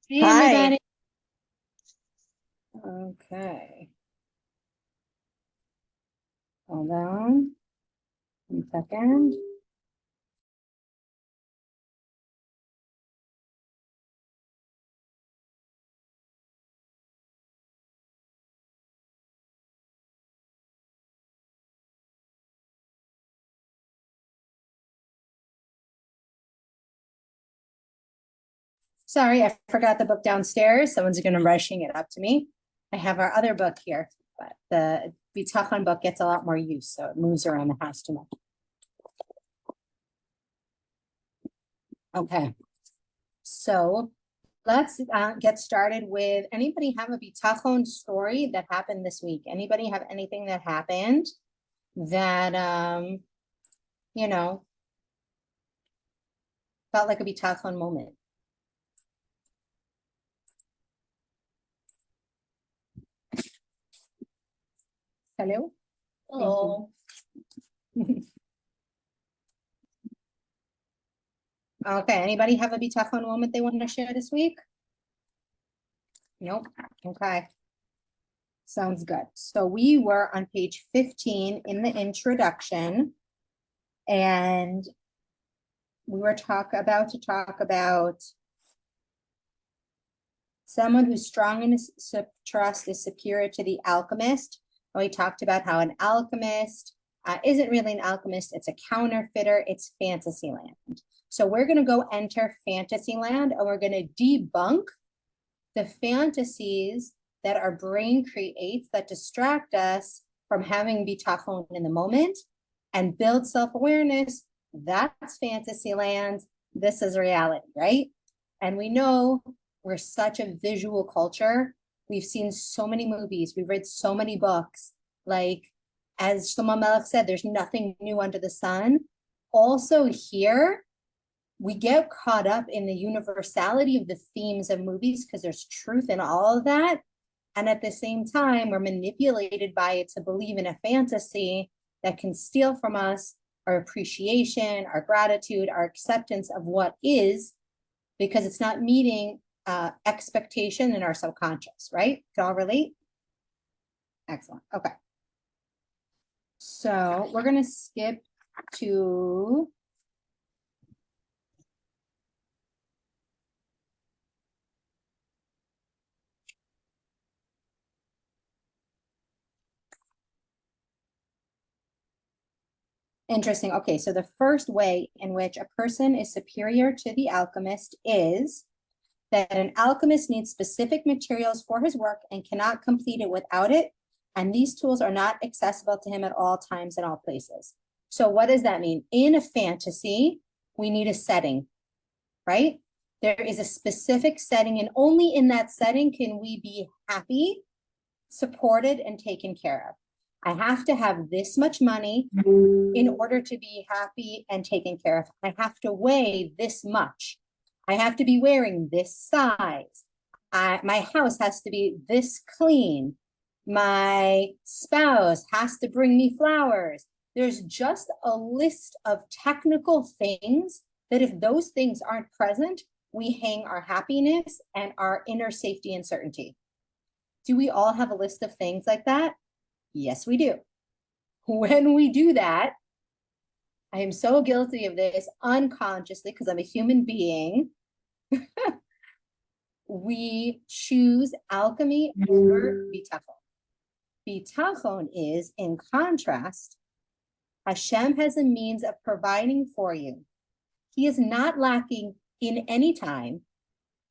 Hey, Hi. everybody. Okay, hold on 1 second. Sorry, I forgot the book downstairs. Someone's going to rushing it up to me. I have our other book here, but the Bitachon book gets a lot more use, so it moves around the house too much. Okay, so let's get started with, anybody have a Bitachon story that happened this week? Anybody have anything that happened that, you know, felt like a Bitachon moment? Hello? Hello. Okay, anybody have a Bitachon moment they want to share this week? Nope. Okay. Sounds good. So we were on page 15 in the introduction, and we were to talk about someone who's strong in his trust is superior to the alchemist. And we talked about how an alchemist isn't really an alchemist, it's a counterfeiter, it's fantasy land. So we're going to go enter fantasy land and we're going to debunk the fantasies that our brain creates that distract us from having bitachon in the moment and build self-awareness. That's fantasy land. This is reality, right? And we know we're such a visual culture. We've seen so many movies. We've read so many books. Like, as Shlomo Melech said, there's nothing new under the sun. Also here, we get caught up in the universality of the themes of movies because there's truth in all of that. And at the same time, we're manipulated by it to believe in a fantasy that can steal from us our appreciation, our gratitude, our acceptance of what is, because it's not meeting expectation in our subconscious, right? Can all relate? Excellent. Okay. So we're going to skip to interesting. Okay, so the first way in which a person is superior to the alchemist is that an alchemist needs specific materials for his work and cannot complete it without it. And these tools are not accessible to him at all times and all places. So what does that mean? In a fantasy, we need a setting, right? There is a specific setting, and only in that setting can we be happy, supported, and taken care of. I have to have this much money in order to be happy and taken care of. I have to weigh this much. I have to be wearing this size. My house has to be this clean. My spouse has to bring me flowers. There's just a list of technical things that if those things aren't present, we hang our happiness and our inner safety and certainty. Do we all have a list of things like that? Yes, we do. When we do that, I am so guilty of this unconsciously because I'm a human being. We choose alchemy over bitachon. Bitachon is, in contrast, Hashem has a means of providing for you. He is not lacking in any time,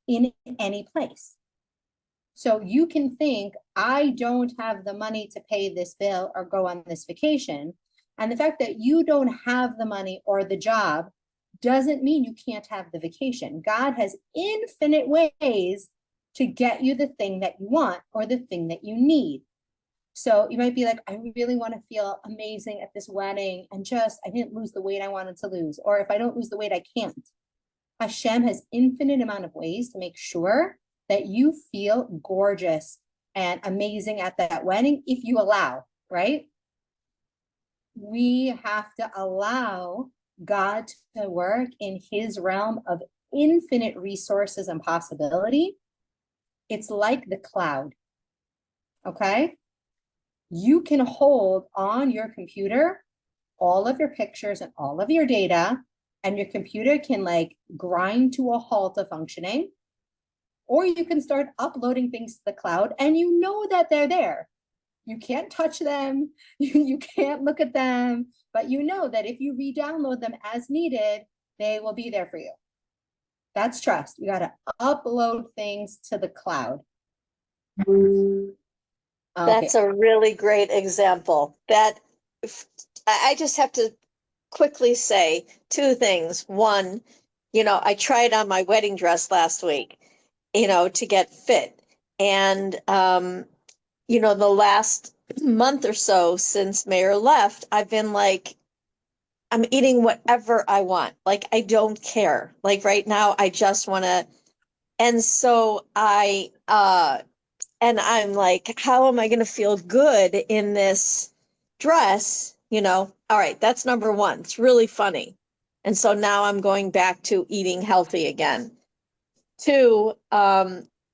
in any place. So you can think, I don't have the money to pay this bill or go on this vacation. And the fact that you don't have the money or the job doesn't mean you can't have the vacation. God has infinite ways to get you the thing that you want or the thing that you need. So you might be like, I really want to feel amazing at this wedding and just, I didn't lose the weight I wanted to lose. Or if I don't lose the weight, I can't. Hashem has infinite amount of ways to make sure that you feel gorgeous and amazing at that wedding if you allow, right? We have to allow God to work in his realm of infinite resources and possibility It's like the cloud, okay? You can hold on your computer all of your pictures and all of your data, and your computer can like grind to a halt of functioning, or you can start uploading things to the cloud and you know that they're there. You can't touch them, you can't look at them, but you know that if you re-download them as needed, they will be there for you. That's trust. We got to upload things to the cloud. Okay. That's a really great example. That I just have to quickly say two things. One, I tried on my wedding dress last week, to get fit. And, the last month or so since Mayor left, I've been like, I'm eating whatever I want. Like, I don't care. Like right now, I just want to. And so I'm like, how am I going to feel good in this dress? All right, that's number one. It's really funny. And so now I'm going back to eating healthy again. Two,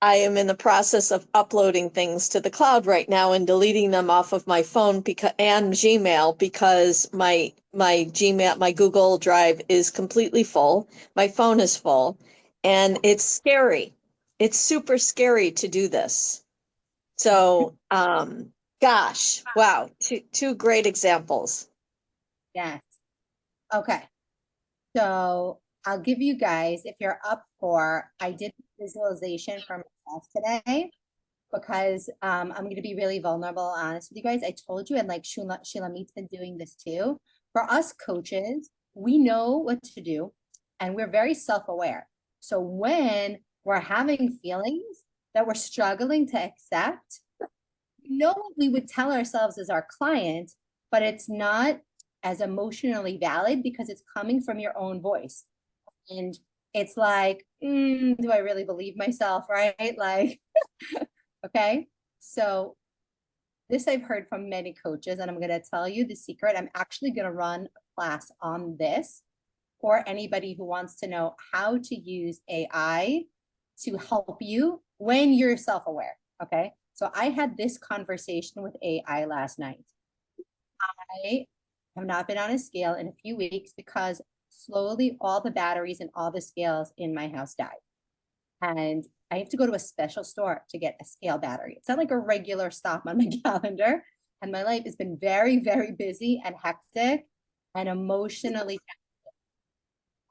I am in the process of uploading things to the cloud right now and deleting them off of my phone and Gmail because my Gmail, my Google Drive is completely full. My phone is full, and it's scary. It's super scary to do this. So, gosh, wow, two great examples. Yes. Okay. So I'll give you guys, if you're up for, I did visualization for myself today because I'm going to be really vulnerable, honest with you guys. I told you, and like Sheila Meet's been doing this too. For us coaches, we know what to do and we're very self-aware. So when we're having feelings that we're struggling to accept, we know what we would tell ourselves as our client, but it's not as emotionally valid because it's coming from your own voice. And it's like, do I really believe myself, right? Like, okay. So this I've heard from many coaches, and I'm going to tell you the secret. I'm actually going to run a class on this for anybody who wants to know how to use AI to help you when you're self-aware. Okay. So I had this conversation with AI last night. I have not been on a scale in a few weeks because slowly all the batteries and all the scales in my house died. And I have to go to a special store to get a scale battery. It's not like a regular stop on my calendar. And my life has been very, very busy and hectic and emotionally.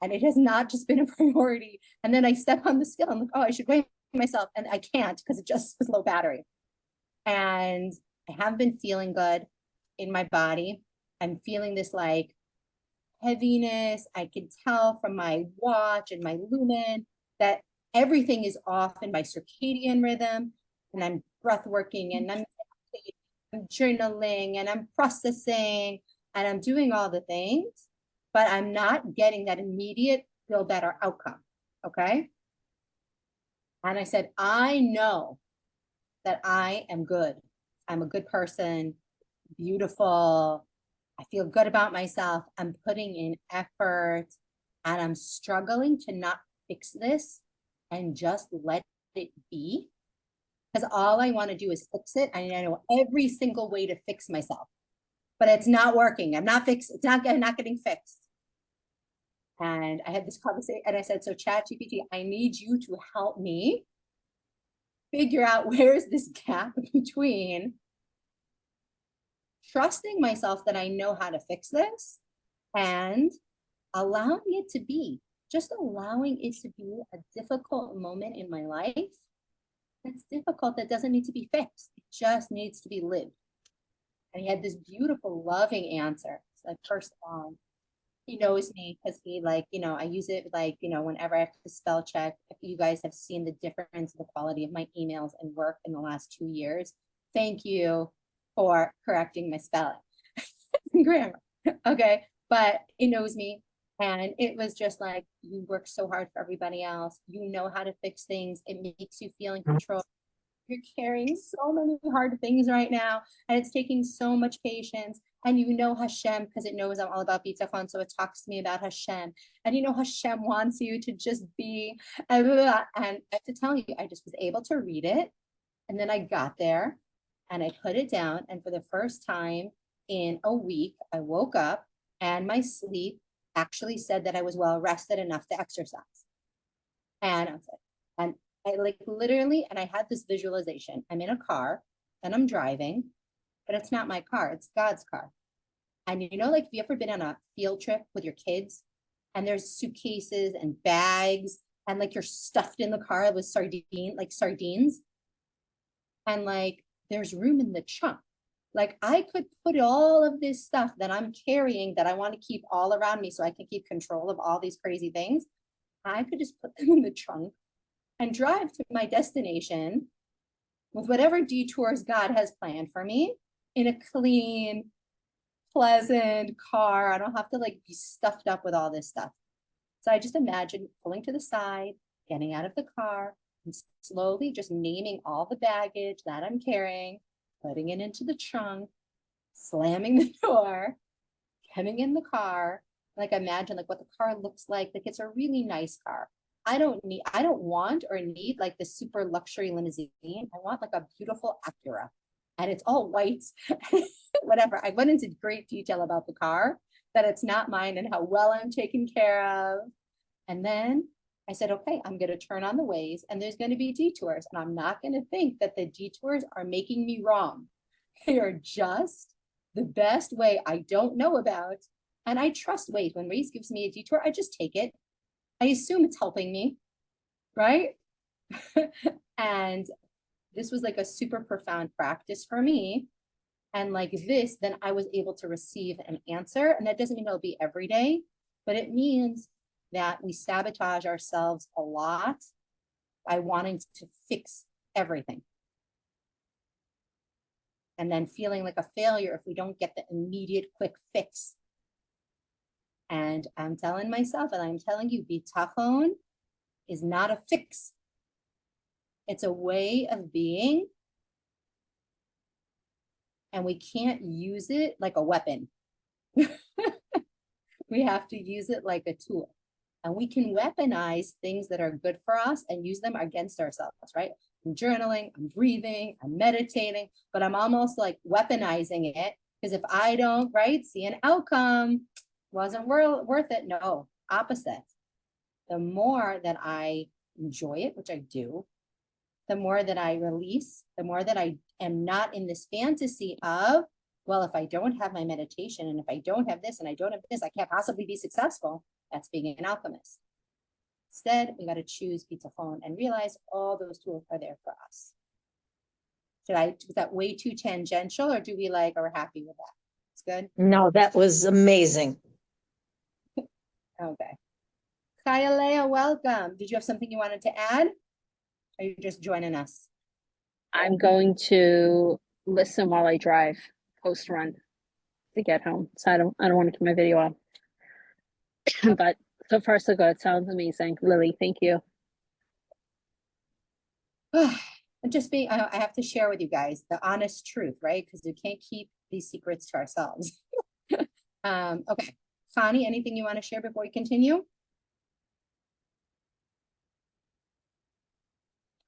And it has not just been a priority. And then I step on the scale. I'm like, oh, I should weigh myself. And I can't because it just was low battery. And I have been feeling good in my body. I'm feeling this like heaviness. I can tell from my watch and my lumen that everything is off in my circadian rhythm. And I'm breath working and I'm journaling and I'm processing and I'm doing all the things, but I'm not getting that immediate feel better outcome. Okay. And I said, I know that I am good. I'm a good person, beautiful. I feel good about myself. I'm putting in effort and I'm struggling to not fix this and just let it be. Because all I want to do is fix it. And I know every single way to fix myself, but it's not working. I'm not fixed. I'm not getting fixed. And I had this conversation and I said, so ChatGPT, I need you to help me figure out where's this gap between trusting myself that I know how to fix this and allowing it to be, just allowing it to be a difficult moment in my life. That's difficult. That doesn't need to be fixed. It just needs to be lived. And he had this beautiful, loving answer. It's like, first of all, he knows me because he like, I use it like, whenever I have to spell check. If you guys have seen the difference in the quality of my emails and work in the last 2 years, thank you for correcting my spelling and grammar. Okay. But it knows me. And it was just like, you work so hard for everybody else. You know how to fix things. It makes you feel in control. You're carrying so many hard things right now, and it's taking so much patience. And Hashem, because it knows I'm all about Bitachon, so it talks to me about Hashem. And Hashem wants you to just be, and I have to tell you, I just was able to read it. And then I got there and I put it down. And for the first time in a week, I woke up and my sleep actually said that I was well rested enough to exercise. And I was like, and I like literally, and I had this visualization. I'm in a car and I'm driving, but it's not my car, it's God's car. And like, have you ever been on a field trip with your kids and there's suitcases and bags and like you're stuffed in the car with sardines, and like there's room in the trunk. Like I could put all of this stuff that I'm carrying that I want to keep all around me so I can keep control of all these crazy things. I could just put them in the trunk and drive to my destination with whatever detours God has planned for me in a clean, pleasant car. I don't have to like be stuffed up with all this stuff. So I just imagine pulling to the side, getting out of the car, and slowly just naming all the baggage that I'm carrying, putting it into the trunk, slamming the door, getting in the car. Like imagine like what the car looks like. Like it's a really nice car. I don't want or need like the super luxury limousine. I want like a beautiful Acura and it's all white, whatever. I went into great detail about the car, that it's not mine and how well I'm taken care of. And then I said, okay, I'm going to turn on the ways and there's going to be detours. And I'm not going to think that the detours are making me wrong. They are just the best way I don't know about. And I trust Waze. When Waze gives me a detour, I just take it. I assume it's helping me, right? And this was like a super profound practice for me. And like this, then I was able to receive an answer. And that doesn't mean it'll be every day, but it means that we sabotage ourselves a lot by wanting to fix everything. And then feeling like a failure if we don't get the immediate quick fix. And I'm telling myself, and I'm telling you, bitachon is not a fix. It's a way of being. And we can't use it like a weapon. We have to use it like a tool. And we can weaponize things that are good for us and use them against ourselves, right? I'm journaling, I'm breathing, I'm meditating, but I'm almost like weaponizing it because if I don't, right, see an outcome, wasn't worth it. No, opposite. The more that I enjoy it, which I do, the more that I release, the more that I am not in this fantasy of, well, if I don't have my meditation and if I don't have this and I don't have this, I can't possibly be successful. That's being an alchemist. Instead, we got to choose bitachon and realize all those tools are there for us. Was that way too tangential, or do we like, are we happy with that? It's good? No, that was amazing. Okay. Kaya Leah, welcome. Did you have something you wanted to add? Or are you just joining us? I'm going to listen while I drive post run to get home. So I don't want to keep my video on. But so far so good. Sounds amazing. Lily, thank you. Just being, I have to share with you guys the honest truth, right? Because we can't keep these secrets to ourselves. Okay. Connie, anything you want to share before we continue?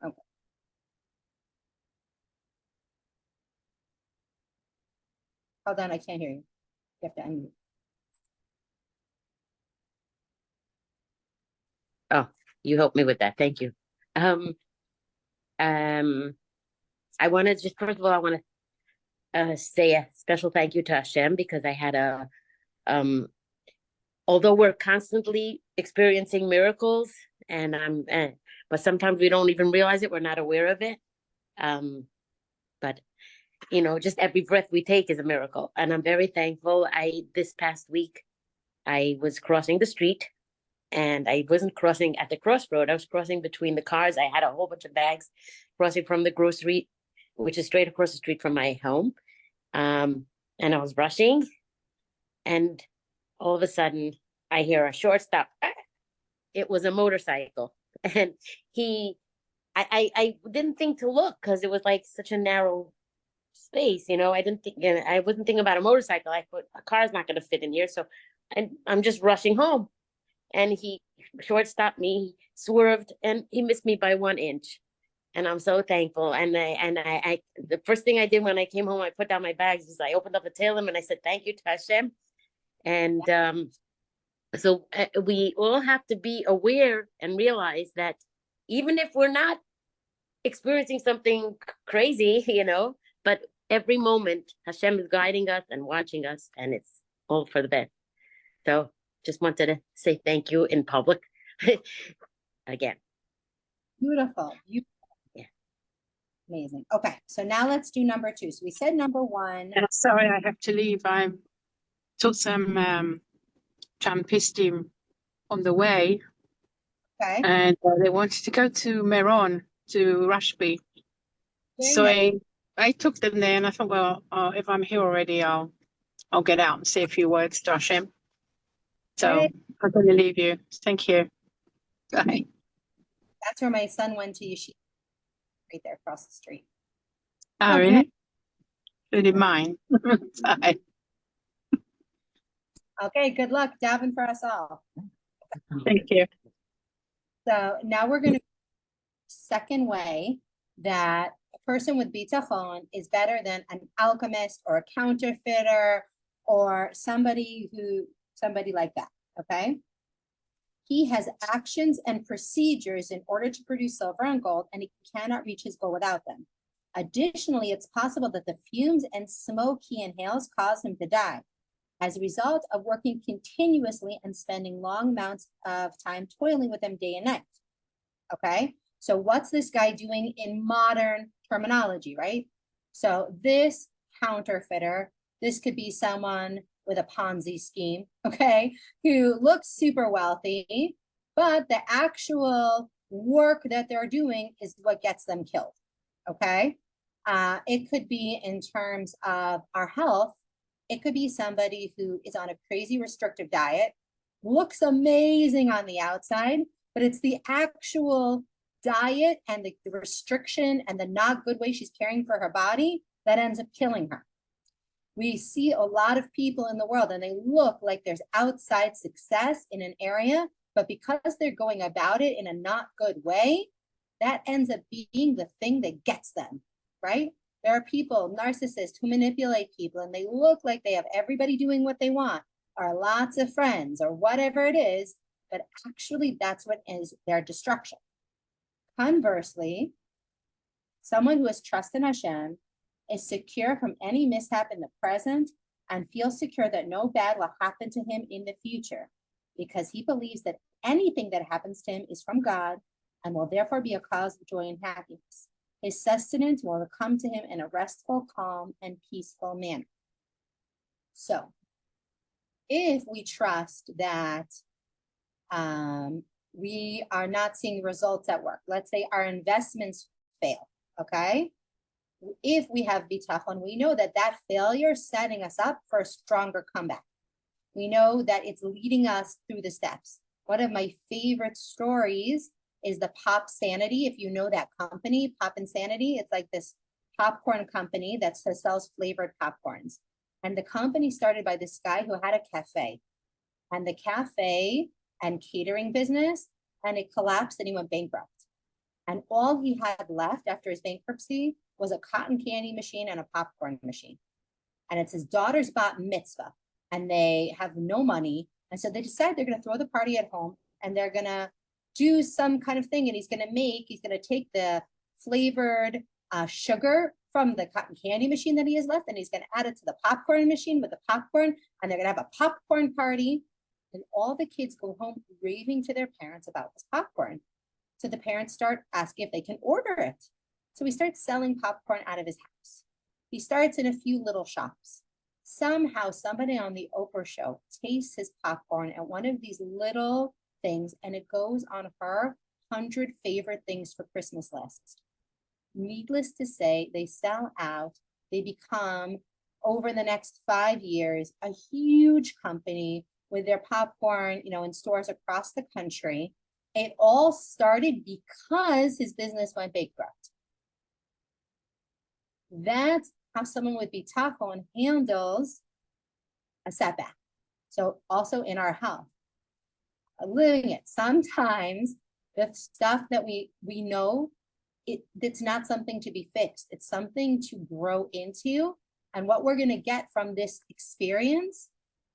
Okay. Hold on, I can't hear you. You have to unmute. Oh, you helped me with that. Thank you. I want to just, first of all, I want to say a special thank you to Hashem because I had although we're constantly experiencing miracles and but sometimes we don't even realize it. We're not aware of it. But just every breath we take is a miracle. And I'm very thankful. This past week, I was crossing the street and I wasn't crossing at the crossroad. I was crossing between the cars. I had a whole bunch of bags crossing from the grocery, which is straight across the street from my home. And I was rushing and all of a sudden I hear a short stop. It was a motorcycle. And I didn't think to look because it was like such a narrow space, you know. I didn't think, and I wasn't thinking about a motorcycle. I thought a car's not going to fit in here. So I'm just rushing home. And he short stopped me, swerved, and he missed me by 1 inch. And I'm so thankful. And I the first thing I did when I came home, I put down my bags, is I opened up the tail lamp and I said, thank you to Hashem. And so we all have to be aware and realize that even if we're not experiencing something crazy, you know, but every moment Hashem is guiding us and watching us, and it's all for the best. So just wanted to say thank you in public again. Beautiful. Yeah. Amazing. Okay, so now let's do number 2. So we said number 1. Sorry, I have to leave. I took some Champistim on the way, Okay. and they wanted to go to Meron, to Rashbi. Very So nice. I took them there, and I thought, well, if I'm here already, I'll get out and say a few words to Hashem. So Right. I'm going to leave you. Thank you. Bye. That's where my son went to yeshiva, right there across the street. Oh, Okay. really? Really mine. Bye. Okay, good luck, Davin, for us all. Thank you. So now we're going to second way that a person with bitachon is better than an alchemist or a counterfeiter or somebody like that. Okay. He has actions and procedures in order to produce silver and gold, and he cannot reach his goal without them. Additionally, it's possible that the fumes and smoke he inhales cause him to die as a result of working continuously and spending long amounts of time toiling with them day and night. Okay, so what's this guy doing in modern terminology, right? So this counterfeiter, this could be someone with a Ponzi scheme, okay, who looks super wealthy, but the actual work that they're doing is what gets them killed, okay? It could be in terms of our health. It could be somebody who is on a crazy restrictive diet, looks amazing on the outside, but it's the actual diet and the restriction and the not good way she's caring for her body that ends up killing her. We see a lot of people in the world and they look like there's outside success in an area, but because they're going about it in a not good way, that ends up being the thing that gets them, right? There are people, narcissists, who manipulate people and they look like they have everybody doing what they want, or lots of friends, or whatever it is, but actually that's what is their destruction. Conversely, someone who has trust in Hashem is secure from any mishap in the present and feels secure that no bad will happen to him in the future, because he believes that anything that happens to him is from God and will therefore be a cause of joy and happiness. His sustenance will come to him in a restful, calm, and peaceful manner. So, if we trust that we are not seeing results at work, let's say our investments fail, okay? If we have bitachon, we know that that failure is setting us up for a stronger comeback. We know that it's leading us through the steps. One of my favorite stories is the Pop Sanity. If you know that company, Pop Insanity, it's like this popcorn company that sells flavored popcorns. And the company started by this guy who had a cafe. And the cafe and catering business, and it collapsed and he went bankrupt. And all he had left after his bankruptcy was a cotton candy machine and a popcorn machine. And it's his daughter's bat mitzvah. And they have no money. And so they decide they're going to throw the party at home and they're going to do some kind of thing. And he's going to take the flavored sugar from the cotton candy machine that he has left. And he's going to add it to the popcorn machine with the popcorn. And they're going to have a popcorn party. And all the kids go home raving to their parents about this popcorn. So the parents start asking if they can order it. So he starts selling popcorn out of his house. He starts in a few little shops. Somehow somebody on the Oprah show tastes his popcorn at one of these little things, and it goes on her 100 favorite things for Christmas list. Needless to say, they sell out. They become, over the next 5 years, a huge company with their popcorn, in stores across the country. It all started because his business went bankrupt. That's how someone with Bitachon handles a setback. So also in our health, living it. Sometimes the stuff that we know, it's not something to be fixed. It's something to grow into. And what we're going to get from this experience,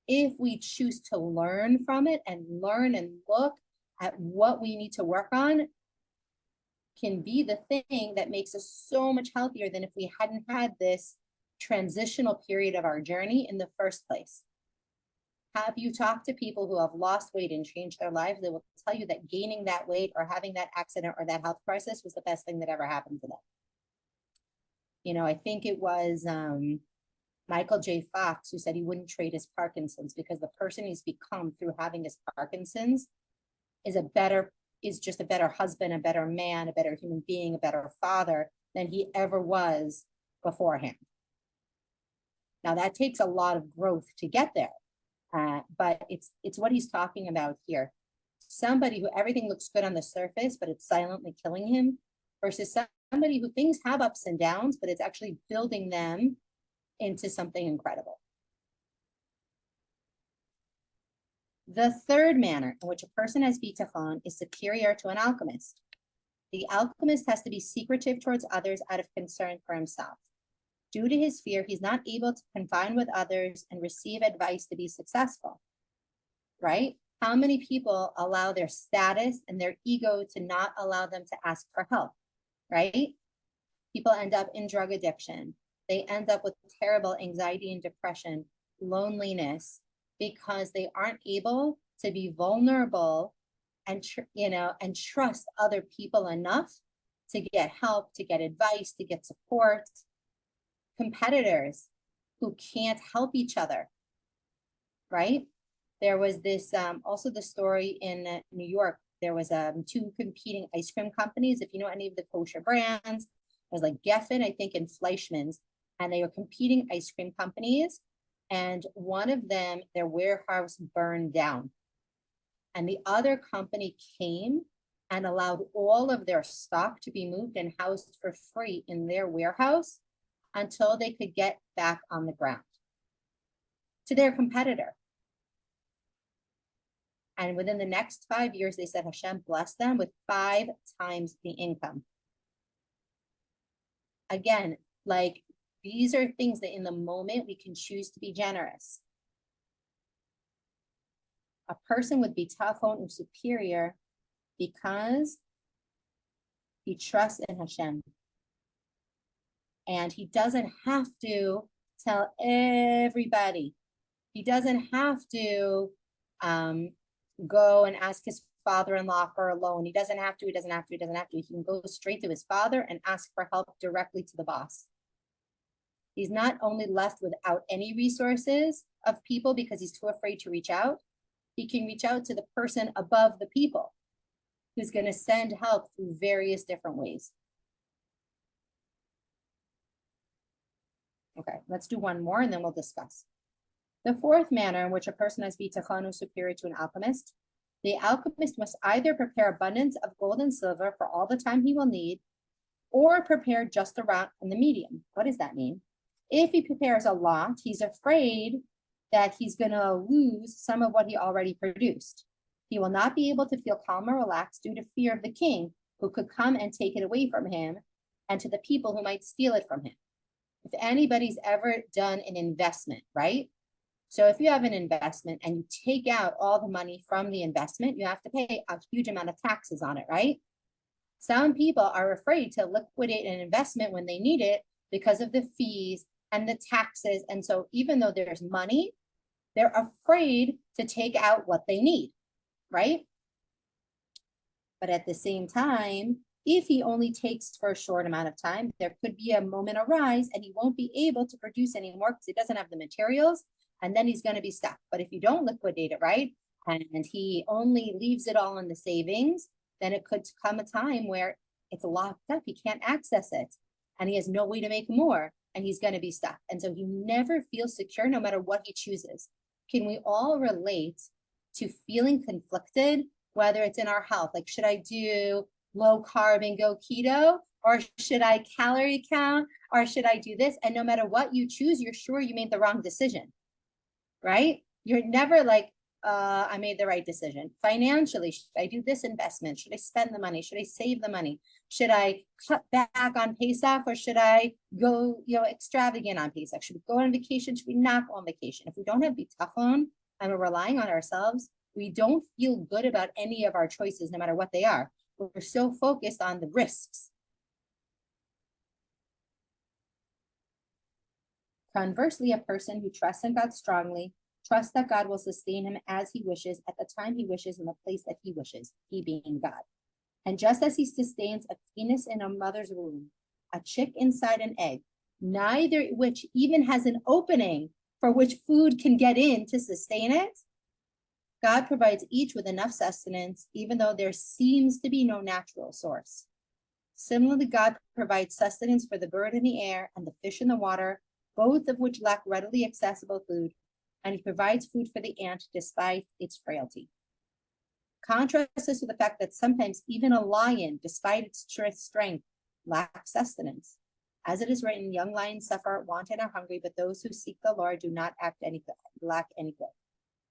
if we choose to learn from it and learn and look at what we need to work on, can be the thing that makes us so much healthier than if we hadn't had this transitional period of our journey in the first place. Have you talked to people who have lost weight and changed their lives? They will tell you that gaining that weight or having that accident or that health crisis was the best thing that ever happened to them. You know, I think it was Michael J. Fox who said he wouldn't trade his Parkinson's because the person he's become through having his Parkinson's is just a better husband, a better man, a better human being, a better father than he ever was beforehand. Now that takes a lot of growth to get there. But it's what he's talking about here. Somebody who everything looks good on the surface, but it's silently killing him, versus somebody who things have ups and downs, but it's actually building them into something incredible. The third manner in which a person has Bitachon is superior to an alchemist. The alchemist has to be secretive towards others out of concern for himself. Due to his fear, he's not able to confide with others and receive advice to be successful, right? How many people allow their status and their ego to not allow them to ask for help, right? People end up in drug addiction. They end up with terrible anxiety and depression, loneliness, because they aren't able to be vulnerable and, and trust other people enough to get help, to get advice, to get support. Competitors who can't help each other, right? There was this, also the story in New York, there was two competing ice cream companies. If you know any of the kosher brands, it was like Geffen, I think, and Fleischmann's, and they were competing ice cream companies. And one of them, their warehouse burned down. And the other company came and allowed all of their stock to be moved and housed for free in their warehouse until they could get back on the ground to their competitor. And within the next 5 years, they said Hashem blessed them with 5 times the income. Again, like, these are things that in the moment we can choose to be generous. A person with Bitachon is superior because he trusts in Hashem. And he doesn't have to tell everybody. He doesn't have to go and ask his father-in-law for a loan. He doesn't have to. He can go straight to his father and ask for help directly to the boss. He's not only left without any resources of people because he's too afraid to reach out. He can reach out to the person above the people who's going to send help through various different ways. Okay, let's do one more and then we'll discuss. The fourth manner in which a person has Bitachon is superior to an alchemist. The alchemist must either prepare abundance of gold and silver for all the time he will need, or prepare just around in the medium. What does that mean? If he prepares a lot, he's afraid that he's going to lose some of what he already produced. He will not be able to feel calm or relaxed due to fear of the king, who could come and take it away from him, and to the people who might steal it from him. If anybody's ever done an investment, right? So if you have an investment and you take out all the money from the investment, you have to pay a huge amount of taxes on it, right? Some people are afraid to liquidate an investment when they need it because of the fees and the taxes. And so even though there's money, they're afraid to take out what they need, right? But at the same time, if he only takes for a short amount of time, there could be a moment arise and he won't be able to produce anymore because he doesn't have the materials, and then he's going to be stuck. But if you don't liquidate it, right, and he only leaves it all in the savings, then it could come a time where it's locked up. He can't access it and he has no way to make more and he's going to be stuck. And so he never feels secure no matter what he chooses. Can we all relate to feeling conflicted, whether it's in our health? Like, should I do low carb and go keto, Or should I calorie count? Or should I do this? And no matter what you choose, you're sure you made the wrong decision, right? You're never like, I made the right decision. Financially, should I do this investment? Should I spend the money? Should I save the money? Should I cut back on Pesach, or should I go, extravagant on Pesach? Should we go on vacation? Should we not go on vacation? If we don't have bitachon and we're relying on ourselves, we don't feel good about any of our choices, no matter what they are. We're so focused on the risks. Conversely, a person who trusts in God strongly trusts that God will sustain him as he wishes, at the time he wishes, in the place that he wishes, he being God. And just as he sustains a penis in a mother's womb, a chick inside an egg, neither which even has an opening for which food can get in to sustain it, God provides each with enough sustenance, even though there seems to be no natural source. Similarly, God provides sustenance for the bird in the air and the fish in the water, both of which lack readily accessible food, and he provides food for the ant despite its frailty. Contrast this with the fact that sometimes even a lion, despite its strength, lacks sustenance. As it is written, young lions suffer, want, and are hungry, but those who seek the Lord do not lack any good.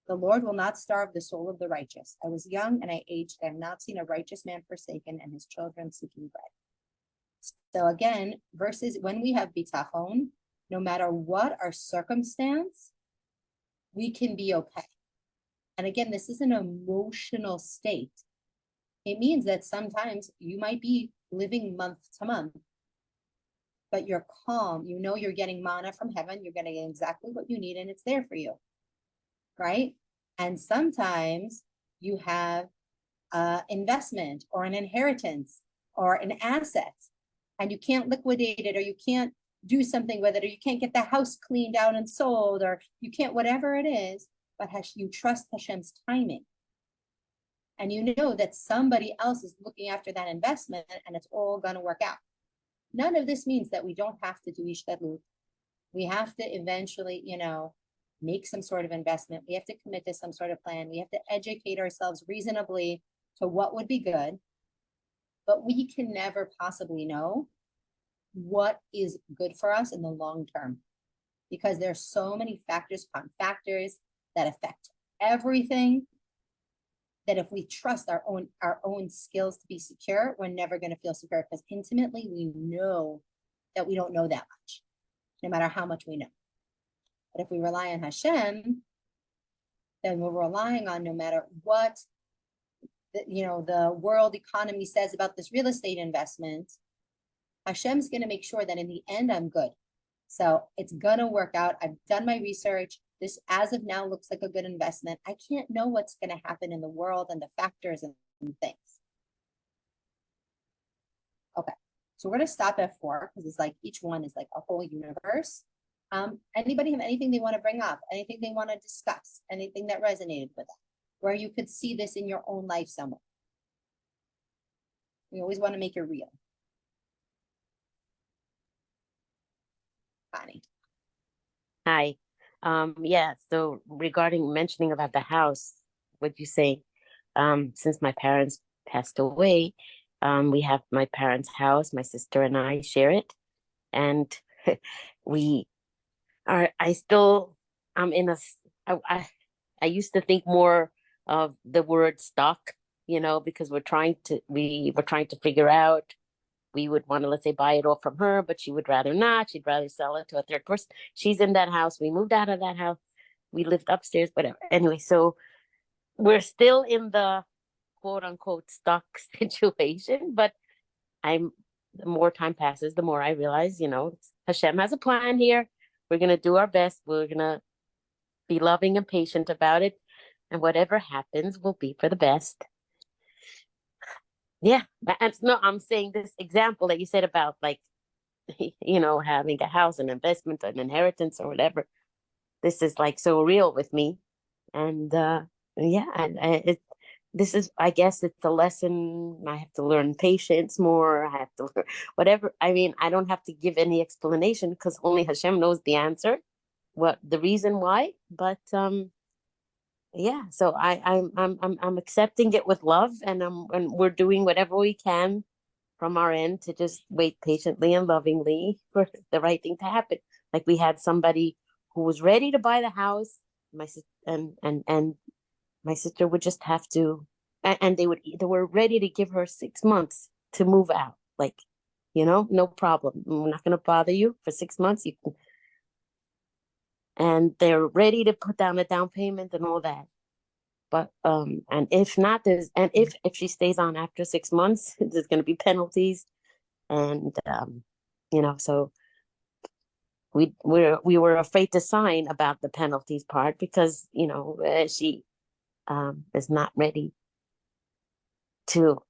The Lord will not starve the soul of the righteous. I was young and I aged. I have not seen a righteous man forsaken and his children seeking bread. So again, versus when we have bitachon, no matter what our circumstance, we can be okay. And again, this is an emotional state. It means that sometimes you might be living month to month, but you're calm. You know you're getting manna from heaven. You're getting exactly what you need, and it's there for you, right? And sometimes you have investment or an inheritance or an asset, and you can't liquidate it, or you can't do something with it, or you can't get the house cleaned out and sold, or you can't, whatever it is, but you trust Hashem's timing. And you know that somebody else is looking after that investment and it's all going to work out. None of this means that we don't have to do ishtadlut. We have to eventually, make some sort of investment. We have to commit to some sort of plan. We have to educate ourselves reasonably to what would be good. But we can never possibly know what is good for us in the long term, because there's so many factors upon factors that affect everything, that if we trust our own skills to be secure, we're never going to feel secure, because intimately we know that we don't know that much, no matter how much we know. But if we rely on Hashem, then we're relying on, no matter what the world economy says about this real estate investment, Hashem's going to make sure that in the end I'm good. So it's going to work out. I've done my research. This, as of now, looks like a good investment. I can't know what's going to happen in the world and the factors and things. Okay, so we're going to stop at 4, because it's like each one is like a whole universe. Anybody have anything they want to bring up? Anything they want to discuss? Anything that resonated with them, where you could see this in your own life somewhere? We always want to make it real. Bonnie. Hi. Yeah, so regarding mentioning about the house, what you say, since my parents passed away, we have my parents' house, my sister and I share it. And I'm in I used to think more of the word stock, because we were trying to figure out, we would want to, let's say, buy it all from her, but she would rather not. She'd rather sell it to a third person. She's in that house. We moved out of that house. We lived upstairs, whatever. Anyway, so we're still in the quote unquote stock situation, but the more time passes, the more I realize, Hashem has a plan here. We're going to do our best. We're going to be loving and patient about it. And whatever happens will be for the best. Yeah. And no, I'm saying this example that you said about, like, having a house, an investment, an inheritance, or whatever. This is like so real with me. And I guess it's a lesson. I have to learn patience more. I have to learn whatever. I mean, I don't have to give any explanation, because only Hashem knows the answer, what the reason why. But yeah, so I'm accepting it with love, and we're doing whatever we can from our end to just wait patiently and lovingly for the right thing to happen. Like we had somebody who was ready to buy the house, my sister and my sister would just have to, and they were ready to give her 6 months to move out. Like, no problem. We're not going to bother you for 6 months. You can, and they're ready to put down a down payment and all that. But and if not, if she stays on after 6 months, there's going to be penalties, and so we were afraid to sign about the penalties part because she is not ready to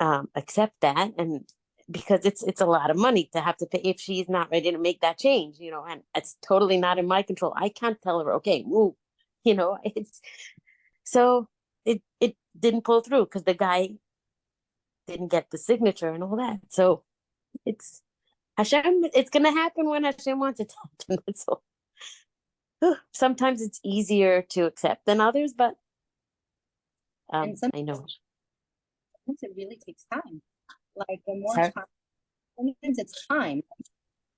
accept that, and because it's a lot of money to have to pay if she's not ready to make that change, and it's totally not in my control. I can't tell her, okay, move, it's so it didn't pull through because the guy didn't get the signature and all that. So it's Hashem, it's gonna happen when Hashem wants it to happen. So sometimes it's easier to accept than others, but And I know. sometimes it really takes time. Like the more Sorry? time, sometimes it's time.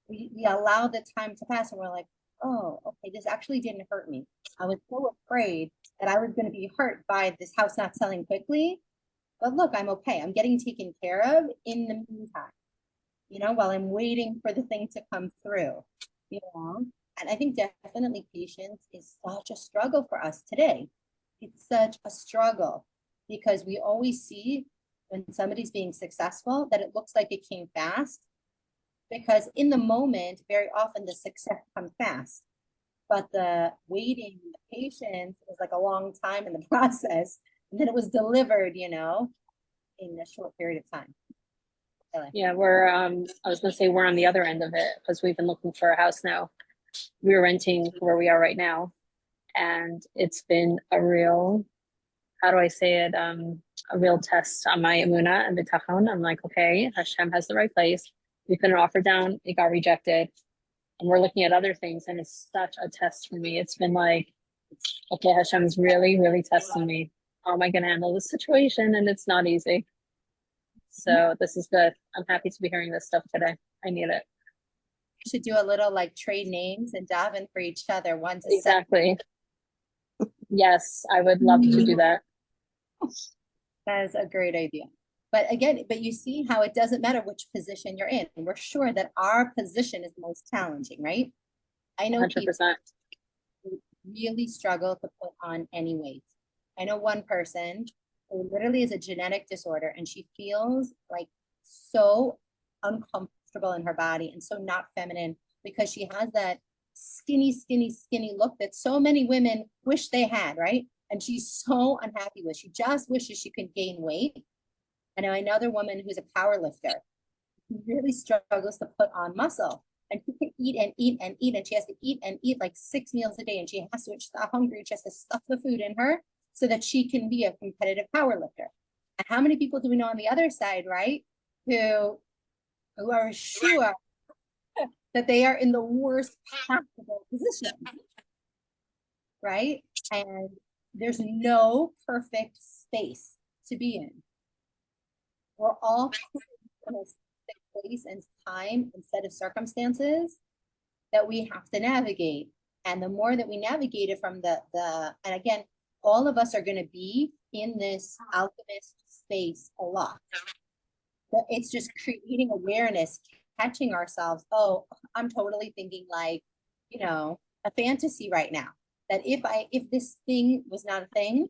We allow the time to pass and we're like, oh, okay, this actually didn't hurt me. I was so afraid that I was going to be hurt by this house not selling quickly. But look, I'm okay. I'm getting taken care of in the meantime, while I'm waiting for the thing to come through, And I think definitely patience is such a struggle for us today. It's such a struggle because we always see when somebody's being successful that it looks like it came fast, because in the moment, very often the success comes fast, but the waiting, the patience is like a long time in the process. And then it was delivered, in a short period of time. Yeah, I was gonna say we're on the other end of it because we've been looking for a house now. We're renting where we are right now, and it's been a real, how do I say it? A real test on my emunah and bitachon. I'm like, okay, Hashem has the right place. We put an offer down, it got rejected, and we're looking at other things, and it's such a test for me. It's been like, okay, Hashem's really, really testing me. How am I gonna handle this situation? And it's not easy. So this is good. I'm happy to be hearing this stuff today. I need it. We should do a little like trade names and daven for each other. One to Exactly. Yes, I would love to do that. That is a great idea. But again, you see how it doesn't matter which position you're in. We're sure that our position is the most challenging, right? I know 100%. people who really struggle to put on any weight. I know one person who literally is a genetic disorder and she feels like so uncomfortable in her body and so not feminine because she has that skinny, skinny, skinny look that so many women wish they had, right? And she's so unhappy with. She just wishes she could gain weight. I know another woman who's a power lifter who really struggles to put on muscle. And she can eat and eat and eat, and she has to eat and eat like 6 meals a day. And she has to, she's not hungry, she has to stuff the food in her so that she can be a competitive power lifter. And how many people do we know on the other side, right? Who are sure that they are in the worst possible position, right? And there's no perfect space to be in. We're all in a place and time and set of circumstances that we have to navigate. And the more that we navigate it from and again, all of us are going to be in this alchemist space a lot. But it's just creating awareness, catching ourselves. Oh, I'm totally thinking like, a fantasy right now. That if this thing was not a thing,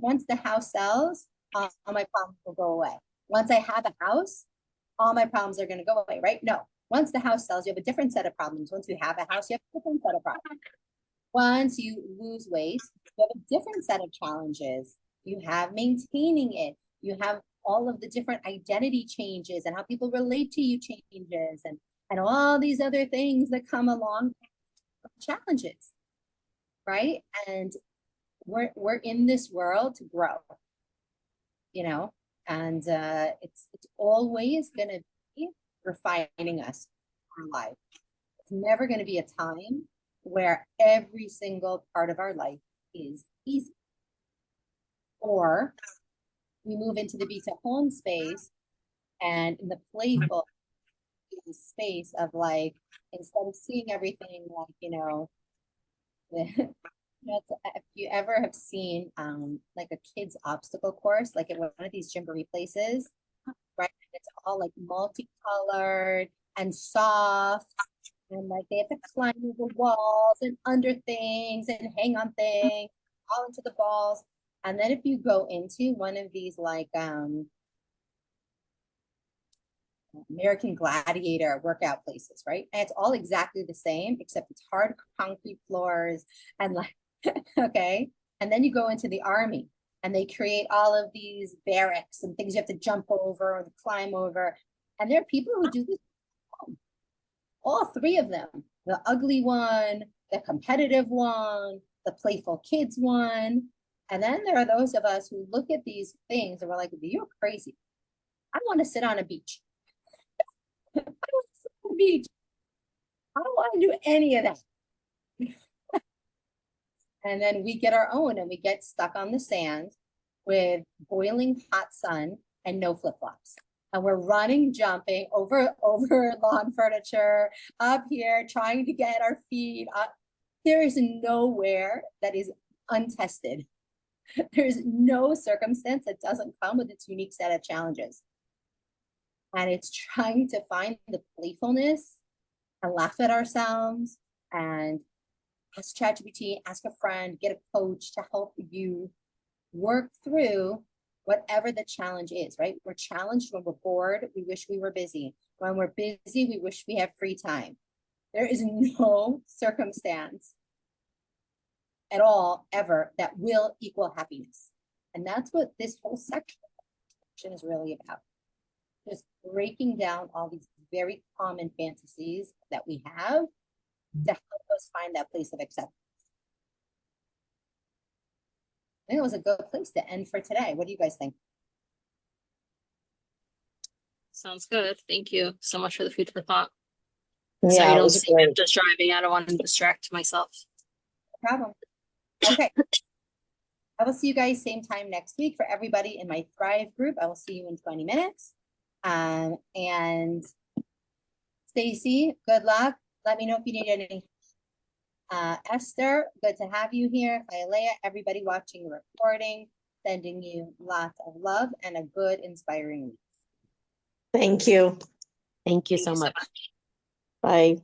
once the house sells, all my problems will go away. Once I have a house, all my problems are going to go away, right? No. Once the house sells, you have a different set of problems. Once you have a house, you have a different set of problems. Once you lose weight, you have a different set of challenges. You have maintaining it. You have all of the different identity changes and how people relate to you changes and all these other things that come along, challenges, right? And we're in this world to grow, and it's always going to be refining us in our life. It's never going to be a time where every single part of our life is easy. Or we move into the Bitachon space And in the playful space of like, instead of seeing everything like, if you ever have seen like a kid's obstacle course, like at one of these jamboree places, right? It's all like multicolored and soft, and like they have to climb over walls and under things and hang on things, all into the balls. And then if you go into one of these like American Gladiator workout places, right? And it's all exactly the same, except it's hard concrete floors and like, okay. And then you go into the army and they create all of these barracks and things you have to jump over or climb over. And there are people who do this, all three of them, the ugly one, the competitive one, the playful kids one. And then there are those of us who look at these things and we're like, you're crazy. I want to sit on a beach. I don't want to sit on the beach. I don't want to do any of that. And then we get our own and we get stuck on the sand with boiling hot sun and no flip-flops. And we're running, jumping over lawn furniture, up here, trying to get our feet up. There is nowhere that is untested. There's no circumstance that doesn't come with its unique set of challenges. And it's trying to find the playfulness and laugh at ourselves and ask ChatGPT, ask a friend, get a coach to help you work through whatever the challenge is, right? We're challenged when we're bored. We wish we were busy. When we're busy, we wish we have free time. There is no circumstance at all, ever, that will equal happiness. And that's what this whole section is really about. Just breaking down all these very common fantasies that we have to help us find that place of acceptance. I think it was a good place to end for today. What do you guys think? Sounds good. Thank you so much for the food for thought. So Yeah, you it don't was see me great. just driving. I don't want to distract myself. No problem. Okay. I will see you guys same time next week. For everybody in my Thrive group, I will see you in 20 minutes. And Stacy, good luck. Let me know if you need anything. Esther, good to have you here. Leah, everybody watching the recording, sending you lots of love and a good, inspiring week. Thank you. Thank you Thank so you so much. much. Bye.